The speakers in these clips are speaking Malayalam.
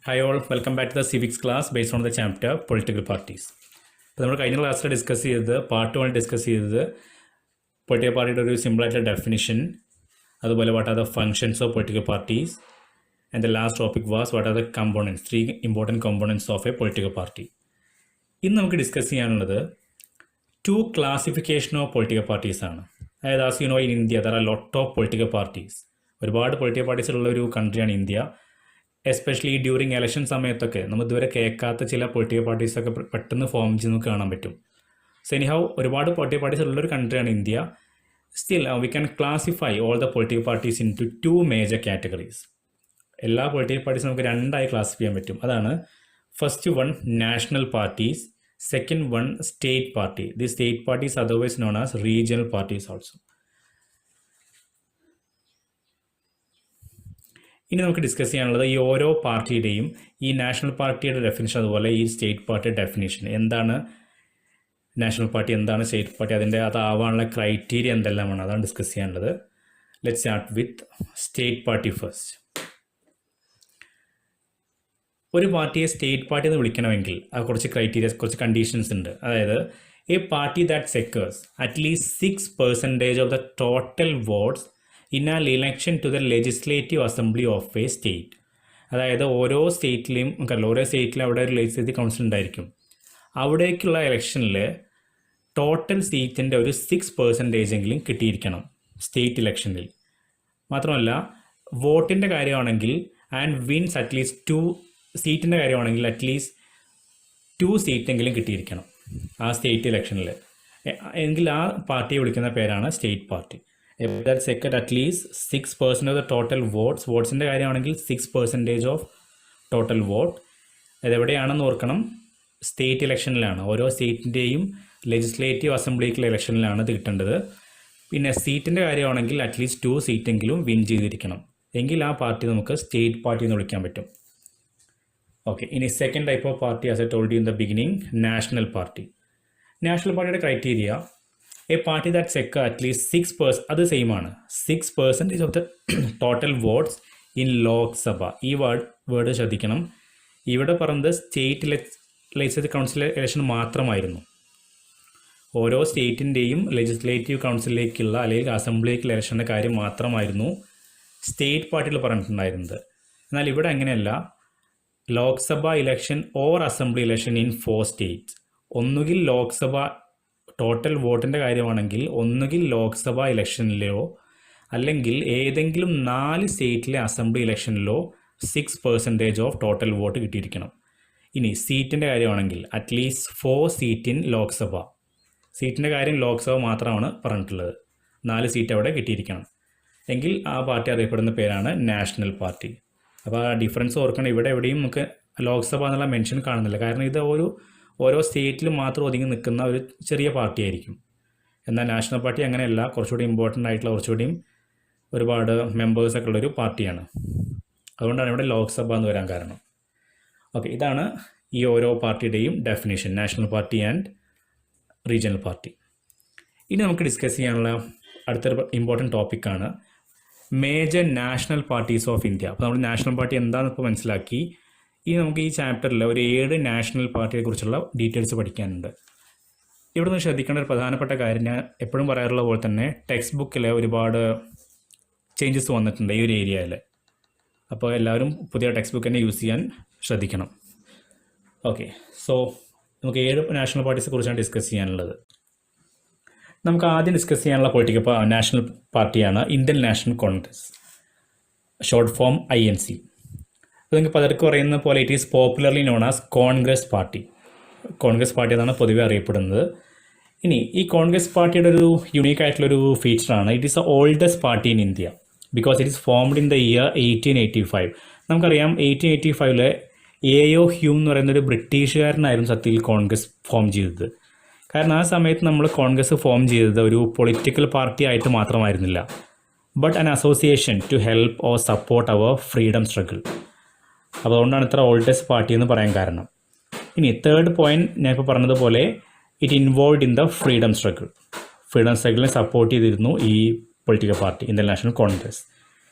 Hi all, welcome back to the civics class based on the chapter political parties. അപ്പോൾ നമ്മൾ കഴിഞ്ഞ ക്ലാസ്സിൽ ഡിസ്കസ് ചെയ്തത് പാർട്ട് 1 ഡിസ്കസ് ചെയ്തത് പൊളിറ്റിക്കൽ പാർട്ടിയുടെ ഒരു സിമ്പിളായിട്ടുള്ള ഡെഫിനിഷൻ, അതുപോലെ what are the functions of political parties, and the last topic was what are the components, 3 important components of A political party. ഇന്ന് നമുക്ക് ഡിസ്കസ് ചെയ്യാനുള്ളത് 2 ക്ലാസിഫിക്കേഷൻ ഓഫ് പൊളിറ്റിക്കൽ പാർട്ടീസ് ആണ്. അതായത് as you know in India there are lot of political parties. ഒരുപാട് പൊളിറ്റിക്കൽ പാർട്ടീസ് ഉള്ള ഒരു കൺട്രിയാണ് ഇന്ത്യ. എസ്പെഷ്യലി ഡ്യൂറിങ് ഇലക്ഷൻ സമയത്തൊക്കെ നമ്മൾ ഇതുവരെ കേൾക്കാത്ത ചില പൊളിറ്റിക്കൽ പാർട്ടീസൊക്കെ പെട്ടെന്ന് ഫോം ചെയ്ത് നമുക്ക് കാണാൻ പറ്റും. സോ എനിഹൗ ഒരുപാട് പൊളിറ്റിക്കൽ പാർട്ടീസ് ഉള്ളൊരു കൺട്രിയാണ് India. Still we can classify all the political parties into 2 major categories. എല്ലാ പൊളിറ്റിക്കൽ പാർട്ടീസും നമുക്ക് 2ആയി ക്ലാസിഫൈ ചെയ്യാൻ പറ്റും. അതാണ് first one national parties, second one state party. The state parties otherwise known as regional parties also. ഇനി നമുക്ക് ഡിസ്കസ് ചെയ്യാനുള്ളത് ഈ ഓരോ പാർട്ടിയുടെയും ഈ നാഷണൽ പാർട്ടിയുടെ ഡെഫിനിഷൻ, അതുപോലെ ഈ സ്റ്റേറ്റ് പാർട്ടിയുടെ ഡെഫിനിഷൻ. എന്താണ് നാഷണൽ പാർട്ടി, എന്താണ് സ്റ്റേറ്റ് പാർട്ടി, അതിൻ്റെ അതാവാനുള്ള ക്രൈറ്റീരിയ എന്തെല്ലാമാണ്, അതാണ് ഡിസ്കസ് ചെയ്യാനുള്ളത്. Let's start with state party first. ഒരു പാർട്ടിയെ സ്റ്റേറ്റ് പാർട്ടി എന്ന് വിളിക്കണമെങ്കിൽ അത് കുറച്ച് ക്രൈറ്റീരിയസ്, കുറച്ച് കണ്ടീഷൻസ് ഉണ്ട്. അതായത് a party that secures at least 6% of the total votes in an election to the legislative assembly of a state. അതായത് ഓരോ സ്റ്റേറ്റിലും അവിടെ ഒരു ലെജിസ്ലേറ്റീവ് കൗൺസിൽ ഉണ്ടായിരിക്കും. അവിടേക്കുള്ള ഇലക്ഷനിൽ ടോട്ടൽ സീറ്റിൻ്റെ ഒരു 6% എങ്കിലും കിട്ടിയിരിക്കണം സ്റ്റേറ്റ് ഇലക്ഷനിൽ. മാത്രമല്ല വോട്ടിൻ്റെ കാര്യമാണെങ്കിൽ ആൻഡ് വിൻസ് അറ്റ്ലീസ്റ്റ് 2 സീറ്റിൻ്റെ കാര്യമാണെങ്കിൽ അറ്റ്ലീസ്റ്റ് 2 സീറ്റെങ്കിലും കിട്ടിയിരിക്കണം ആ സ്റ്റേറ്റ് ഇലക്ഷനിൽ. എങ്കിൽ ആ പാർട്ടിയെ വിളിക്കുന്ന പേരാണ് state party. that second at least 6% of the total votes. വോട്ട്സിൻ്റെ കാര്യമാണെങ്കിൽ 6% ഓഫ് ടോട്ടൽ വോട്ട്. അതെവിടെയാണെന്ന് ഓർക്കണം, സ്റ്റേറ്റ് ഇലക്ഷനിലാണ്. ഓരോ സ്റ്റേറ്റിൻ്റെയും ലെജിസ്ലേറ്റീവ് അസംബ്ലിക്കുള്ള ഇലക്ഷനിലാണ് ഇത് കിട്ടേണ്ടത്. പിന്നെ സീറ്റിൻ്റെ കാര്യമാണെങ്കിൽ അറ്റ്ലീസ്റ്റ് 2 സീറ്റെങ്കിലും വിൻ ചെയ്തിരിക്കണം. എങ്കിൽ ആ പാർട്ടി നമുക്ക് സ്റ്റേറ്റ് പാർട്ടി എന്ന് വിളിക്കാൻ പറ്റും. ഓക്കെ, ഇനി second type of party, as I told you in the beginning, national party. National പാർട്ടിയുടെ criteria a party that secure at least 6%, അത് സെയിം ആണ്, 6% of the total votes in Lok Sabha. ഈ വേർഡ് ശ്രദ്ധിക്കണം. ഇവിടെ പറഞ്ഞത് സ്റ്റേറ്റ് ലെജിസ്ലേറ്റീവ് കൗൺസിൽ ഇലക്ഷൻ മാത്രമായിരുന്നു. ഓരോ സ്റ്റേറ്റിൻ്റെയും ലെജിസ്ലേറ്റീവ് കൗൺസിലേക്കുള്ള അല്ലെങ്കിൽ അസംബ്ലിയിലേക്കുള്ള ഇലക്ഷൻ്റെ കാര്യം മാത്രമായിരുന്നു സ്റ്റേറ്റ് പാർട്ടിയിൽ പറഞ്ഞിട്ടുണ്ടായിരുന്നത്. എന്നാൽ ഇവിടെ അങ്ങനെയല്ല. Lok Sabha election or assembly election in 4 States. ഒന്നുകിൽ ലോക്സഭ ടോട്ടൽ വോട്ടിൻ്റെ കാര്യമാണെങ്കിൽ ഒന്നുകിൽ ലോക്സഭ ഇലക്ഷനിലോ അല്ലെങ്കിൽ ഏതെങ്കിലും 4 സ്റ്റേറ്റിലെ അസംബ്ലി ഇലക്ഷനിലോ 6% ഓഫ് ടോട്ടൽ വോട്ട് കിട്ടിയിരിക്കണം. ഇനി സീറ്റിൻ്റെ കാര്യമാണെങ്കിൽ അറ്റ്ലീസ്റ്റ് 4 സീറ്റ് ഇൻ ലോക്സഭ. സീറ്റിൻ്റെ കാര്യം ലോക്സഭ മാത്രമാണ് പറഞ്ഞിട്ടുള്ളത്. 4 സീറ്റ് അവിടെ കിട്ടിയിരിക്കണം. എങ്കിൽ ആ പാർട്ടി അറിയപ്പെടുന്ന പേരാണ് നാഷണൽ പാർട്ടി. അപ്പോൾ ആ ഡിഫറൻസ് ഓർക്കണം. ഇവിടെ എവിടെയും നമുക്ക് ലോക്സഭ എന്നുള്ള മെൻഷൻ കാണുന്നില്ല. കാരണം ഇത് ഓരോ സ്റ്റേറ്റിലും മാത്രം ഒതുങ്ങി നിൽക്കുന്ന ഒരു ചെറിയ പാർട്ടി ആയിരിക്കും. എന്നാൽ നാഷണൽ പാർട്ടി അങ്ങനെയല്ല, കുറച്ചുകൂടി ഇമ്പോർട്ടൻ്റ് ആയിട്ടുള്ള, കുറച്ചുകൂടിയും ഒരുപാട് മെമ്പേഴ്സൊക്കെ ഉള്ളൊരു പാർട്ടിയാണ്. അതുകൊണ്ടാണ് ഇവിടെ ലോക്സഭ എന്ന് വരാൻ കാരണം. ഓക്കെ, ഇതാണ് ഈ ഓരോ പാർട്ടിയുടെയും definition, national party and regional party. ഇനി നമുക്ക് ഡിസ്കസ് ചെയ്യാനുള്ള അടുത്തൊരു ഇമ്പോർട്ടൻറ്റ് ടോപ്പിക്കാണ് major national parties of India. അപ്പോൾ നമ്മൾ നാഷണൽ പാർട്ടി എന്താണെന്ന് ഇപ്പോൾ മനസ്സിലാക്കി. ഇനി നമുക്ക് ഈ ചാപ്റ്ററിൽ ഒരു 7 നാഷണൽ പാർട്ടിയെ കുറിച്ചുള്ള ഡീറ്റെയിൽസ് പഠിക്കാനുണ്ട്. ഇവിടെ നിന്ന് ശ്രദ്ധിക്കേണ്ട ഒരു പ്രധാനപ്പെട്ട കാര്യം, ഞാൻ എപ്പോഴും പറയാറുള്ള പോലെ തന്നെ ടെക്സ്റ്റ് ബുക്കിൽ ഒരുപാട് ചേഞ്ചസ് വന്നിട്ടുണ്ട് ഈ ഒരു ഏരിയയിൽ. അപ്പോൾ എല്ലാവരും പുതിയ ടെക്സ്റ്റ് ബുക്ക് തന്നെ യൂസ് ചെയ്യാൻ ശ്രദ്ധിക്കണം. ഓക്കെ, സോ നമുക്ക് 7 നാഷണൽ പാർട്ടീസിനെ കുറിച്ചാണ് ഡിസ്കസ് ചെയ്യാനുള്ളത്. നമുക്ക് ആദ്യം ഡിസ്കസ് ചെയ്യാനുള്ള പൊളിറ്റിക്കൽ നാഷണൽ പാർട്ടിയാണ് Indian National Congress, short form INC. അപ്പോൾ നിങ്ങൾക്ക് പലർക്കും പറയുന്ന പോലെ it is popularly known as Congress party. Congress party എന്നാണ് പൊതുവെ അറിയപ്പെടുന്നത്. ഇനി ഈ കോൺഗ്രസ് പാർട്ടിയുടെ ഒരു യുണീക്ക് ആയിട്ടുള്ളൊരു ഫീച്ചറാണ് it is the oldest party in India because it is formed in the year 1885. നമുക്കറിയാം 1885 AO ഹ്യൂം എന്ന് പറയുന്നൊരു ബ്രിട്ടീഷുകാരനായിരുന്നു സത്യത്തിൽ കോൺഗ്രസ് ഫോം ചെയ്തത്. കാരണം ആ സമയത്ത് നമ്മൾ കോൺഗ്രസ് ഫോം ചെയ്തത് ഒരു പൊളിറ്റിക്കൽ പാർട്ടി ആയിട്ട് മാത്രമായിരുന്നില്ല, but an association to help or support our freedom struggle. അപ്പോൾ അതുകൊണ്ടാണ് ഇത്ര ഓൾഡസ്റ്റ് പാർട്ടി എന്ന് പറയാൻ കാരണം. ഇനി തേർഡ് പോയിന്റ്, ഞാൻ ഇപ്പോൾ പറഞ്ഞതുപോലെ it involve in the freedom struggle. Freedom സ്ട്രഗിളിനെ സപ്പോർട്ട് ചെയ്തിരുന്നു ഈ പൊളിറ്റിക്കൽ പാർട്ടി ഇന്ത്യൻ നാഷണൽ കോൺഗ്രസ്.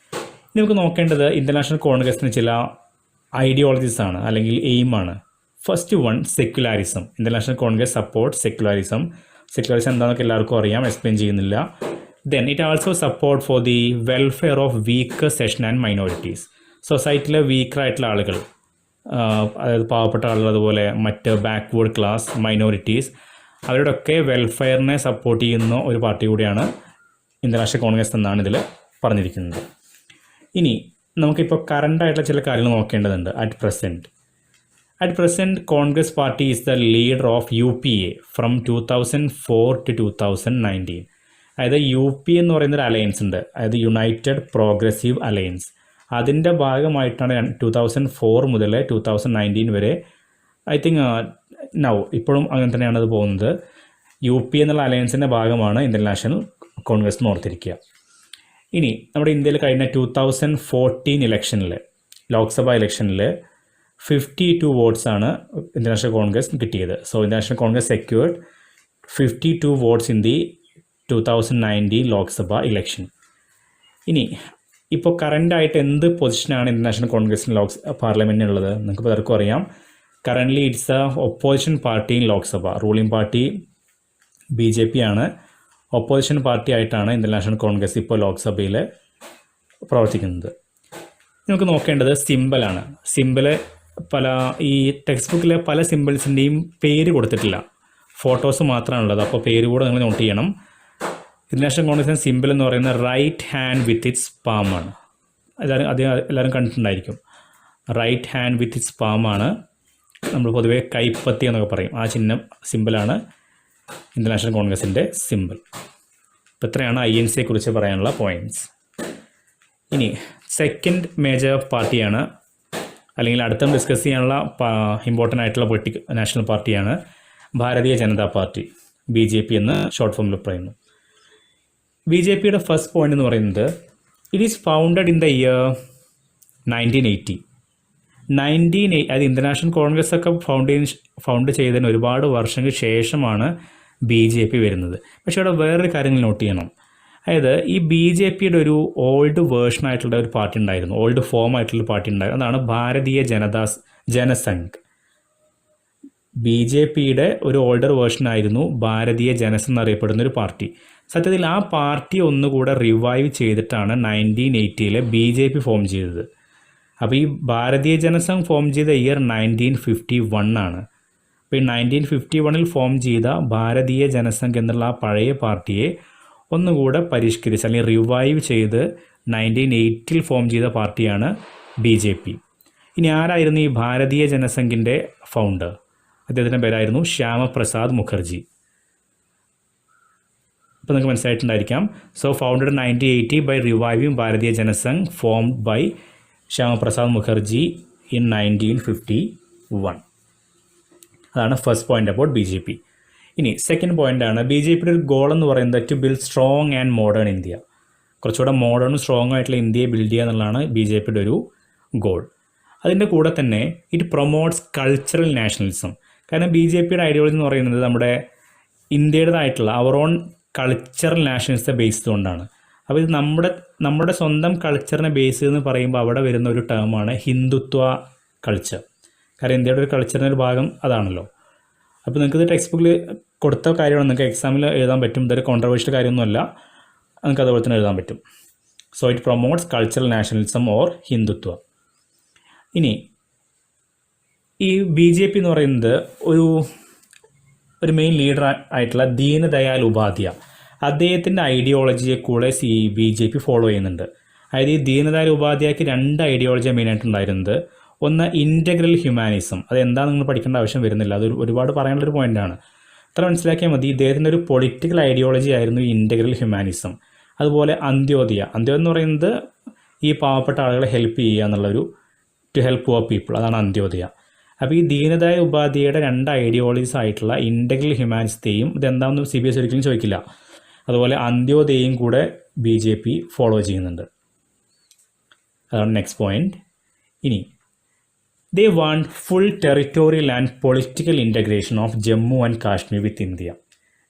ഇനി നമുക്ക് നോക്കേണ്ടത് ഇന്ത്യൻ നാഷണൽ കോൺഗ്രസിന് ചില ഐഡിയോളജീസ് ആണ് അല്ലെങ്കിൽ എയിമാണ്. First one secularism. Indian National Congress support secularism. Secularism എന്താണെന്നൊക്കെ എല്ലാവർക്കും അറിയാം, എക്സ്പ്ലെയിൻ ചെയ്യുന്നില്ല. Then it also support for the welfare of weaker section and minorities. സൊസൈറ്റിയിലെ വീക്കറായിട്ടുള്ള ആളുകൾ, അതായത് പാവപ്പെട്ട ആളുകൾ, അതുപോലെ മറ്റ് ബാക്ക്വേർഡ് ക്ലാസ്, മൈനോറിറ്റീസ്, അവരുടെയൊക്കെ വെൽഫെയറിനെ സപ്പോർട്ട് ചെയ്യുന്ന ഒരു പാർട്ടി കൂടിയാണ് ഇന്ത്യൻ നാഷണൽ കോൺഗ്രസ് എന്നാണ് ഇതിൽ പറഞ്ഞിരിക്കുന്നത്. ഇനി നമുക്കിപ്പോൾ കറണ്ടായിട്ടുള്ള ചില കാര്യങ്ങൾ നോക്കേണ്ടതുണ്ട്. At present Congress party is the leader of UPA from 2004 to 2019. അതായത് UPA എന്ന് പറയുന്നൊരു അലയൻസ് ഉണ്ട്, അതായത് യുണൈറ്റഡ് പ്രോഗ്രസീവ് അലയൻസ്. അതിൻ്റെ ഭാഗമായിട്ടാണ് 2004 മുതൽ 2019 വരെ, ഐ തിങ്ക് ഇപ്പോഴും അങ്ങനെ തന്നെയാണ് അത് പോകുന്നത്. UPA എന്നുള്ള അലയൻസിൻ്റെ ഭാഗമാണ് ഇന്ത്യൻ നാഷണൽ കോൺഗ്രസ് എന്ന് ഓർത്തിരിക്കുക. ഇനി നമ്മുടെ ഇന്ത്യയിൽ കഴിഞ്ഞ 2014 ഇലക്ഷനിൽ, ലോക്സഭ ഇലക്ഷനിൽ 52 വോട്ട്സാണ് ഇന്ത്യൻ നാഷണൽ കോൺഗ്രസ് കിട്ടിയത്. So Indian National Congress secured 52 votes in the 2019 Lok Sabha election. ഇനി ഇപ്പോൾ കറൻ്റായിട്ട് എന്ത് പൊസിഷനാണ് ഇന്ത്യൻ നാഷണൽ കോൺഗ്രസിന് പാർലമെൻറ്റിനുള്ളത് നിങ്ങൾക്ക് പലർക്കും അറിയാം. Currently it's A opposition party in Lok Sabha. Ruling party BJP ആണ്. ഒപ്പോസിഷൻ പാർട്ടി ആയിട്ടാണ് ഇന്ത്യൻ നാഷണൽ കോൺഗ്രസ് ഇപ്പോൾ ലോക്സഭയിൽ പ്രവർത്തിക്കുന്നത്. നമുക്ക് നോക്കേണ്ടത് സിമ്പിളാണ്. സിമ്പിൾ ഈ ടെക്സ്റ്റ് ബുക്കിലെ പല സിമ്പിൾസിൻ്റെയും പേര് കൊടുത്തിട്ടില്ല, ഫോട്ടോസ് മാത്രമാണുള്ളത്. അപ്പോൾ പേര് കൂടെ നിങ്ങൾ നോട്ട് ചെയ്യണം. ഇന്ത്യൻ നാഷണൽ കോൺഗ്രസിൻ്റെ സിമ്പിൾ എന്ന് പറയുന്നത് right hand with its palm ആണ്. എല്ലാവരും കണ്ടിട്ടുണ്ടായിരിക്കും. Right hand with its palm ആണ് നമ്മൾ പൊതുവേ കൈപ്പത്തി എന്നൊക്കെ പറയും. ആ സിമ്പിളാണ് ഇന്ത്യൻ നാഷണൽ കോൺഗ്രസിൻ്റെ സിമ്പിൾ. അപ്പോൾ ഇത്രയാണ് INC കുറിച്ച് പറയാനുള്ള പോയിൻറ്റ്സ്. ഇനി സെക്കൻഡ് മേജർ പാർട്ടിയാണ്, അല്ലെങ്കിൽ അടുത്ത ഡിസ്കസ് ചെയ്യാനുള്ള ഇമ്പോർട്ടൻ്റ് ആയിട്ടുള്ള നാഷണൽ പാർട്ടിയാണ് ഭാരതീയ ജനതാ പാർട്ടി, BJP എന്ന് ഷോർട്ട് ഫോമിൽ പറയുന്നു. BJPയുടെ ഫസ്റ്റ് പോയിന്റ് എന്ന് പറയുന്നത് it is founded in the year 1980. അത് ഇന്ത്യൻ കോൺഗ്രസ് ഒക്കെ ഫൗണ്ട് ചെയ്തതിന് ഒരുപാട് വർഷങ്ങൾക്ക് ശേഷമാണ് BJP വരുന്നത്. പക്ഷേ അവിടെ വേറൊരു കാര്യം നോട്ട് ചെയ്യണം. അതായത് ഈ BJPയുടെ ഒരു ഓൾഡ് വേർഷൻ ആയിട്ടുള്ള ഒരു പാർട്ടി ഉണ്ടായിരുന്നു, ഓൾഡ് ഫോം ആയിട്ടുള്ള പാർട്ടി ഉണ്ടായിരുന്നു. അതാണ് ഭാരതീയ ജനസംഘ്. BJPയുടെ ഒരു ഓൾഡർ വേർഷൻ ആയിരുന്നു ഭാരതീയ ജനസംഘ് എന്നറിയപ്പെടുന്ന ഒരു പാർട്ടി. സത്യത്തിൽ ആ പാർട്ടി ഒന്നുകൂടെ റിവൈവ് ചെയ്തിട്ടാണ് 1980 BJP ഫോം ചെയ്തത്. അപ്പോൾ ഈ ഭാരതീയ ജനസംഘ് ഫോം ചെയ്ത ഇയർ 1951 ആണ്. അപ്പോൾ ഈ 1951 ഫോം ചെയ്ത ഭാരതീയ ജനസംഘ് എന്നുള്ള ആ പഴയ പാർട്ടിയെ ഒന്നുകൂടെ പരിഷ്കരിച്ച് അല്ലെങ്കിൽ റിവൈവ് ചെയ്ത് 1980 ഫോം ചെയ്ത പാർട്ടിയാണ് BJP. ഇനി ആരായിരുന്നു ഈ ഭാരതീയ ജനസംഘിൻ്റെ ഫൗണ്ടർ? അദ്ദേഹത്തിൻ്റെ പേരായിരുന്നു ശ്യാമപ്രസാദ് മുഖർജി. ഇപ്പോൾ നിങ്ങൾക്ക് മനസ്സിലായിട്ടുണ്ടായിരിക്കാം. So founded 1980 by reviving Bharatiya Jana Sangh formed by Shyama Prasad Mukherjee in 1951. അതാണ് ഫസ്റ്റ് പോയിന്റ് അബൌട്ട് BJP. ഇനി സെക്കൻഡ് പോയിൻ്റാണ് BJPയുടെ ഒരു ഗോൾ എന്ന് പറയുന്നത് to build strong and modern India. കുറച്ചുകൂടെ മോഡേണും സ്ട്രോങ് ആയിട്ടുള്ള ഇന്ത്യയെ ബിൽഡ് ചെയ്യുക എന്നുള്ളതാണ് BJPയുടെ ഒരു ഗോൾ. അതിൻ്റെ കൂടെ തന്നെ ഇറ്റ് പ്രൊമോട്ട്സ് കൾച്ചറൽ നാഷണലിസം. കാരണം BJPയുടെ ഐഡിയോളജി എന്ന് പറയുന്നത് നമ്മുടെ ഇന്ത്യയുടേതായിട്ടുള്ള അവർ ഓൺ കൾച്ചറൽ നാഷണലിസത്തെ ബേസ് ചെയ്തുകൊണ്ടാണ്. അപ്പോൾ ഇത് നമ്മുടെ സ്വന്തം കൾച്ചറിനെ ബേസ് ചെയ്തെന്ന് പറയുമ്പോൾ അവിടെ വരുന്ന ഒരു ടേമാണ് ഹിന്ദുത്വ കൾച്ചർ. കാരണം ഇന്ത്യയുടെ ഒരു കൾച്ചറിൻ്റെ ഒരു ഭാഗം അതാണല്ലോ. അപ്പോൾ നിങ്ങൾക്കിത് ടെക്സ്റ്റ് ബുക്കിൽ കൊടുത്ത കാര്യമാണ്, നിങ്ങൾക്ക് എക്സാമിൽ എഴുതാൻ പറ്റും. ഇതൊരു കോൺട്രവേഴ്ഷ്യൽ കാര്യമൊന്നുമല്ല, നിങ്ങൾക്ക് അതുപോലെ തന്നെ എഴുതാൻ പറ്റും. So it promotes cultural nationalism or Hindutva. ഇനി ഈ BJP എന്ന് പറയുന്നത് ഒരു മെയിൻ ലീഡർ ആയിട്ടുള്ള ദീനദയാൽ ഉപാധ്യായ, അദ്ദേഹത്തിൻ്റെ ഐഡിയോളജിയെ കൂടെ BJP ഫോളോ ചെയ്യുന്നുണ്ട്. അതായത് ഈ ദീനദയാൽ ഉപാധ്യായക്ക് 2 ഐഡിയോളജിയാണ് മെയിനായിട്ടുണ്ടായിരുന്നത്. ഒന്ന് ഇൻ്റഗ്രൽ ഹ്യൂമാനിസം. അതെന്താണെന്ന് നിങ്ങൾ പഠിക്കേണ്ട ആവശ്യം വരുന്നില്ല, അത് ഒരുപാട് പറയാനുള്ളൊരു പോയിൻ്റാണ്. അത്ര മനസ്സിലാക്കിയാൽ മതി. ഇദ്ദേഹത്തിൻ്റെ ഒരു പൊളിറ്റിക്കൽ ഐഡിയോളജി ആയിരുന്നു ഇൻ്റഗ്രൽ ഹ്യൂമാനിസം. അതുപോലെ അന്ത്യോദയ എന്ന് പറയുന്നത് ഈ പാവപ്പെട്ട ആളുകളെ ഹെൽപ്പ് ചെയ്യുക എന്നുള്ളൊരു ടു ഹെൽപ്പ് പുവർ പീപ്പിൾ, അതാണ് അന്ത്യോദയ. അപ്പോൾ ഈ ദീനദയാൽ ഉപാധ്യായയുടെ 2 ഐഡിയോളജീസ് ആയിട്ടുള്ള ഇൻ്റഗ്രൽ ഹ്യൂമാനിസത്തെയും ഇതെന്താണെന്ന് CBSE ഒരിക്കലും ചോദിക്കില്ല, അതുപോലെ അന്ത്യോദയയും കൂടെ BJP ഫോളോ ചെയ്യുന്നുണ്ട്. അതാണ് നെക്സ്റ്റ് പോയിന്റ്. ഇനി they want full territorial and political integration of Jammu and Kashmir with India.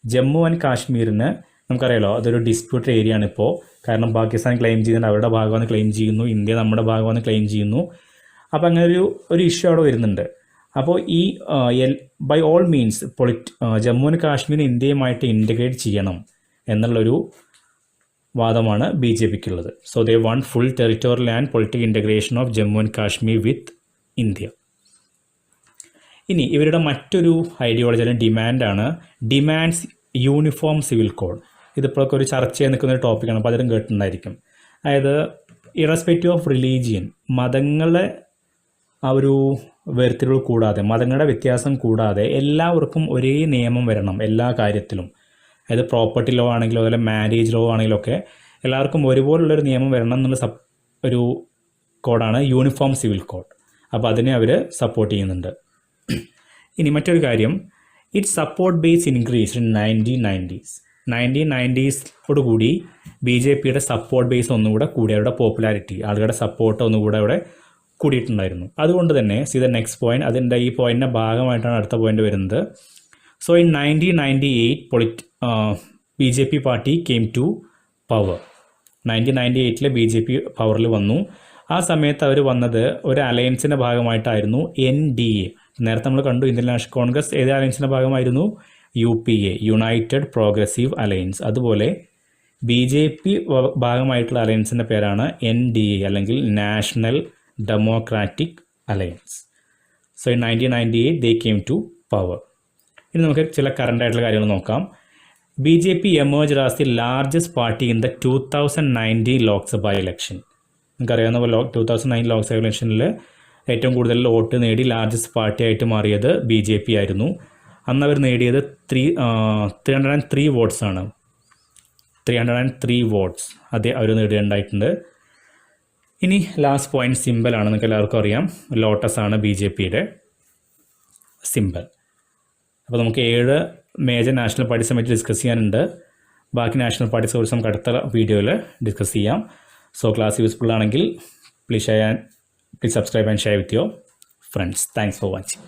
Jammu and കാശ്മീരിന് നമുക്കറിയാലോ അതൊരു ഡിസ്പ്യൂട്ടഡ് ഏരിയ ആണ് ഇപ്പോൾ. കാരണം പാകിസ്ഥാൻ ക്ലെയിം ചെയ്യുന്നുണ്ട് അവരുടെ ഭാഗമാണ് ക്ലെയിം ചെയ്യുന്നു, ഇന്ത്യ നമ്മുടെ ഭാഗമാണ് ക്ലെയിം ചെയ്യുന്നു. അപ്പോൾ അങ്ങനെ ഒരു ഇഷ്യൂ അവിടെ വരുന്നുണ്ട്. അപ്പോൾ ഈ by all means Jammu and Kashmir ഇന്ത്യയുമായിട്ട് ഇൻറ്റഗ്രേറ്റ് ചെയ്യണം എന്നുള്ളൊരു വാദമാണ് ബി ജെ പിക്കുള്ളത്. So they want full territorial and political integration of Jammu and Kashmir with India. ഇനി ഇവരുടെ മറ്റൊരു ഐഡിയോളജി അല്ലെങ്കിൽ ഡിമാൻഡ്സ് യൂണിഫോം സിവിൽ കോഡ്. ഇതിപ്പോഴൊക്കെ ഒരു ചർച്ച ചെയ്യാൻ നിൽക്കുന്ന ഒരു ടോപ്പിക്കാണ്, പലരും കേട്ടിട്ടുണ്ടായിരിക്കും. അതായത് ഇറസ്പെക്റ്റീവ് ഓഫ് റിലീജിയൻ, മതങ്ങളെ ആ ഒരു വേർതിരിവ് കൂടാതെ, മതങ്ങളുടെ വ്യത്യാസം കൂടാതെ എല്ലാവർക്കും ഒരേ നിയമം വരണം എല്ലാ കാര്യത്തിലും. അതായത് പ്രോപ്പർട്ടി ലോ ആണെങ്കിലും അതുപോലെ മാരേജ് ലോ ആണെങ്കിലൊക്കെ എല്ലാവർക്കും ഒരുപോലുള്ളൊരു നിയമം വരണം എന്നുള്ള ഒരു കോഡാണ് യൂണിഫോം സിവിൽ കോഡ്. അപ്പോൾ അതിനെ അവർ സപ്പോർട്ട് ചെയ്യുന്നുണ്ട്. ഇനി മറ്റൊരു കാര്യം, it support base increase in 1990s കൂടി ബി ജെ പിയുടെ സപ്പോർട്ട് ബേസ് ഒന്നുകൂടെ കൂടി, അവരുടെ പോപ്പുലാരിറ്റി, ആളുകളുടെ സപ്പോർട്ട് ഒന്നുകൂടെ അവിടെ കൂടിയിട്ടുണ്ടായിരുന്നു. അതുകൊണ്ട് തന്നെ ദ നെക്സ്റ്റ് പോയിന്റ്, അതിൻ്റെ ഈ പോയിന്റിൻ്റെ ഭാഗമായിട്ടാണ് അടുത്ത പോയിന്റ് വരുന്നത്. So in 1998 B J P party came to power. 1998 B J P പവറിൽ വന്നു. ആ സമയത്ത് അവർ വന്നത് ഒരു അലയൻസിൻ്റെ ഭാഗമായിട്ടായിരുന്നു, NDA. നേരത്തെ നമ്മൾ കണ്ടു ഇന്ത്യൻ നാഷണൽ കോൺഗ്രസ് ഏത് അലയൻസിൻ്റെ ഭാഗമായിരുന്നു? UPA, united progressive alliance. അതുപോലെ ബി ജെ പി ഭാഗമായിട്ടുള്ള അലയൻസിൻ്റെ പേരാണ് NDA അല്ലെങ്കിൽ national democratic alliance. So in 1998 they came to power. ഇനി നമുക്ക് ചില കറണ്ട് ആയിട്ടുള്ള കാര്യങ്ങൾ നോക്കാം. B J P emerged as the largest party in the 2019 Lok Sabha election. നമുക്കറിയാവുന്ന പോലെ 2009 ലോക്സഭ ഇലക്ഷനിൽ ഏറ്റവും കൂടുതൽ വോട്ട് നേടി ലാർജസ്റ്റ് പാർട്ടി ആയിട്ട് മാറിയത് ബി ജെ പി ആയിരുന്നു. അന്ന് അവർ നേടിയത് 303 വോട്ട്സ് ആണ്. 303 വോട്ട്സ് അതേ അവർ നേടിയിട്ടുണ്ടായിട്ടുണ്ട്. ഇനി ലാസ്റ്റ് പോയിന്റ് സിമ്പലാണ്. നിങ്ങൾക്ക് എല്ലാവർക്കും അറിയാം, ലോട്ടസ് ആണ് ബി ജെ പിയുടെ സിമ്പൽ. അപ്പോൾ നമുക്ക് 7 മേജർ നാഷണൽ പാർട്ടീസ് പറ്റി ഡിസ്കസ് ചെയ്യാനുണ്ട്. ബാക്കി നാഷണൽ പാർട്ടീസ് കുറിച്ച് നമുക്ക് അടുത്ത വീഡിയോയിൽ ഡിസ്കസ് ചെയ്യാം. സോ ക്ലാസ് യൂസ്ഫുൾ ആണെങ്കിൽ please subscribe and share with your friends. Thanks for watching.